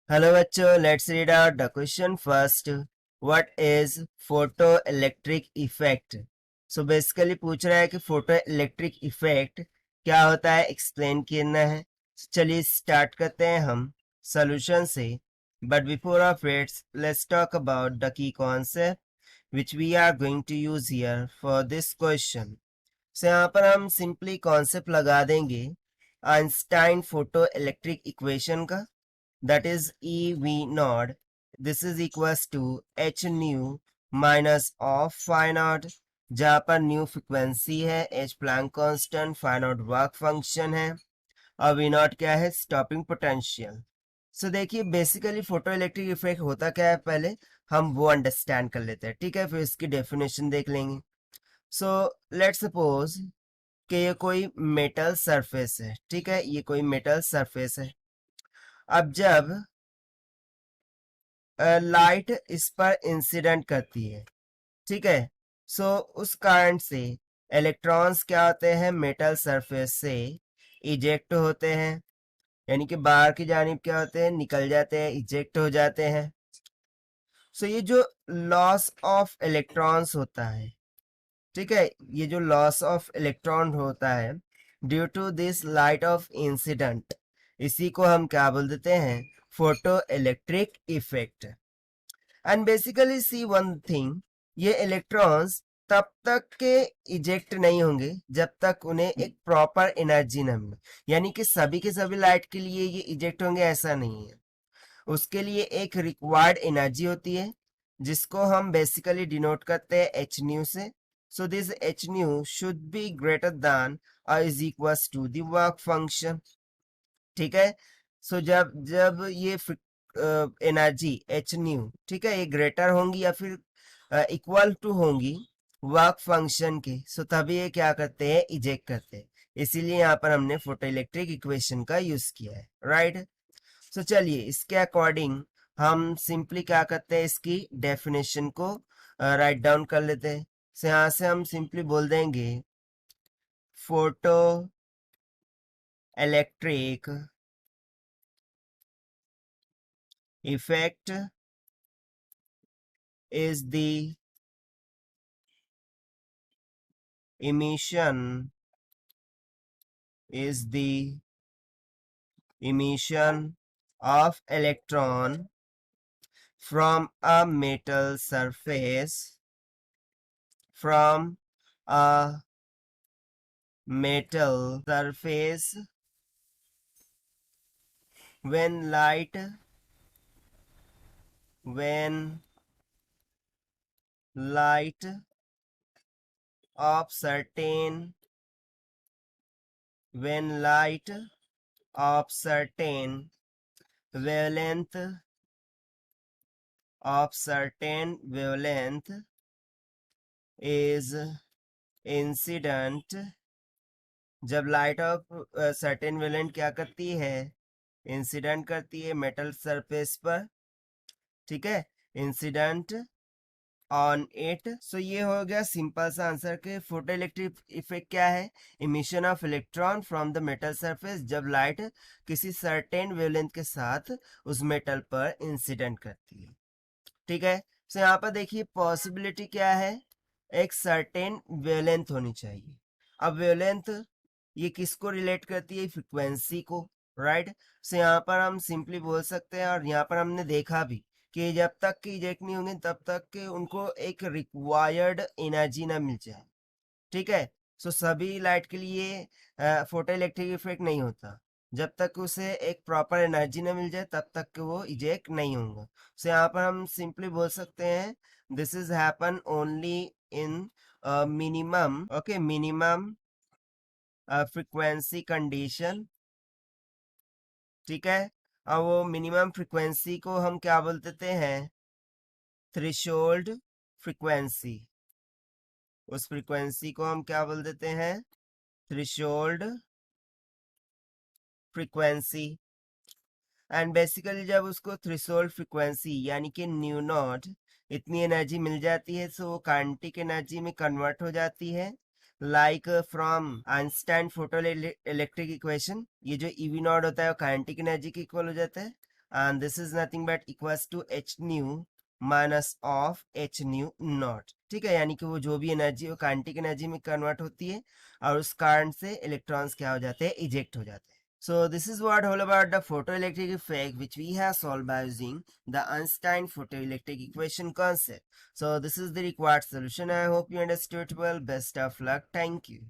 Hello बच्चों, let's read out the question first. What is photo electric effect? So basically पूछ रहा है कि फोटो इलेक्ट्रिक इफेक्ट क्या होता है, एक्सप्लेन करना है. चलिए स्टार्ट करते हैं हम सॉल्यूशन से. But before of it, let's talk about the key concept which we are going to use here for this question. So यहाँ पर हम सिंपली कॉन्सेप्ट लगा देंगे आइंस्टाइन फोटो इलेक्ट्रिक इक्वेशन का. That is EV naught. This is equals to h nu minus of phi naught, जहाँ पर nu frequency है, h Planck constant, phi naught work function है और v naught क्या है, स्टॉपिंग पोटेंशियल. सो देखिए basically photo electric effect होता क्या है, पहले हम वो अंडरस्टैंड कर लेते हैं. ठीक है, फिर इसकी डेफिनेशन देख लेंगे. सो लेट्स सपोज कि ये कोई मेटल सरफेस है. ठीक है, ये कोई मेटल सरफेस है. अब जब लाइट इस पर इंसिडेंट करती है, ठीक है, सो उस कारण से इलेक्ट्रॉन्स क्या होते हैं, मेटल सरफेस से इजेक्ट होते हैं, यानी कि बाहर की जानिब क्या होते हैं, निकल जाते हैं, इजेक्ट हो जाते हैं. सो ये जो लॉस ऑफ इलेक्ट्रॉन्स होता है, ठीक है, ये जो लॉस ऑफ इलेक्ट्रॉन होता है due to this light of incident, इसी को हम क्या बोल देते हैं, photo electric effect. And basically see one thing, ये इलेक्ट्रॉन्स तब तक के इजेक्ट नहीं होंगे जब तक उन्हें एक प्रॉपर एनर्जी न मिले. यानी कि सभी के सभी लाइट के लिए ये इजेक्ट होंगे ऐसा नहीं है. उसके लिए एक रिक्वायर्ड एनर्जी होती है जिसको हम बेसिकली डिनोट करते हैं एच न्यू से. So this h nu should be greater than or is equal to the work function. ठीक है, सो जब जब ये एनर्जी एच न्यू, ठीक है, ये ग्रेटर होंगी या फिर इक्वल टू होंगी वर्क फंक्शन के, सो तभी ये क्या करते हैं, इजेक्ट करते हैं. इसीलिए यहाँ पर हमने फोटो इलेक्ट्रिक इक्वेशन का यूज किया है, राइट. सो चलिए इसके अकॉर्डिंग हम सिंपली क्या करते हैं, इसकी डेफिनेशन को राइट डाउन कर लेते हैं. सो यहाँ से हम सिंपली बोल देंगे photo electric effect is the emission of electron from a metal surface when light of certain wavelength is incident. जब लाइट ऑफ सर्टेन वेवलेंथ क्या करती है, इंसिडेंट करती है मेटल सरफेस पर, ठीक है, इंसिडेंट ऑन इट. सो ये हो गया सिंपल सा आंसर के फोटो इलेक्ट्रिक इफेक्ट क्या है, emission of electron from the metal surface जब लाइट किसी सर्टेन वेवलेंथ के साथ उस मेटल पर इंसिडेंट करती है. ठीक है, सो यहाँ पर देखिए पॉसिबिलिटी क्या है, एक सर्टेन वेवलेंथ होनी चाहिए. अब वेवलेंथ ये किसको रिलेट करती है, फ्रिक्वेंसी को, राइट. सो यहाँ पर हम सिंपली बोल सकते हैं, और यहाँ पर हमने देखा भी कि जब तक कि इजेक्ट नहीं होंगे तब तक के उनको एक रिक्वायर्ड एनर्जी ना मिल जाए. ठीक है, सो सभी लाइट के लिए फोटो इलेक्ट्रिक इफेक्ट नहीं होता. जब तक उसे एक प्रॉपर एनर्जी ना मिल जाए तब तक के वो इजेक्ट नहीं होंगे. सो यहाँ पर हम सिंपली बोल सकते हैं this is happen only in minimum, okay, minimum frequency condition. ठीक है, अब वो मिनिमम फ्रीक्वेंसी को हम क्या बोल देते हैं, थ्रेशोल्ड फ्रीक्वेंसी. उस फ्रीक्वेंसी को हम क्या बोल देते हैं, थ्रेशोल्ड फ्रीक्वेंसी. एंड बेसिकली जब उसको थ्रेशोल्ड फ्रीक्वेंसी यानी कि न्यू नॉट इतनी एनर्जी मिल जाती है, सो वो काइनेटिक एनर्जी में कन्वर्ट हो जाती है, like from Einstein photoelectric equation. ये जो ईवी नॉट होता है वो काइनेटिक एनर्जी के इक्वल हो जाता है, and this is nothing but equals to h nu minus of H new not. ठीक है, यानी कि वो जो भी एनर्जी वो काइनेटिक एनर्जी में कन्वर्ट होती है और उस कारण से इलेक्ट्रॉन्स क्या हो जाते हैं, इजेक्ट हो जाते हैं. So this is what all about the photoelectric effect which we have solved by using the Einstein photoelectric equation concept. So this is the required solution. I hope you understood well. Best of luck. Thank you.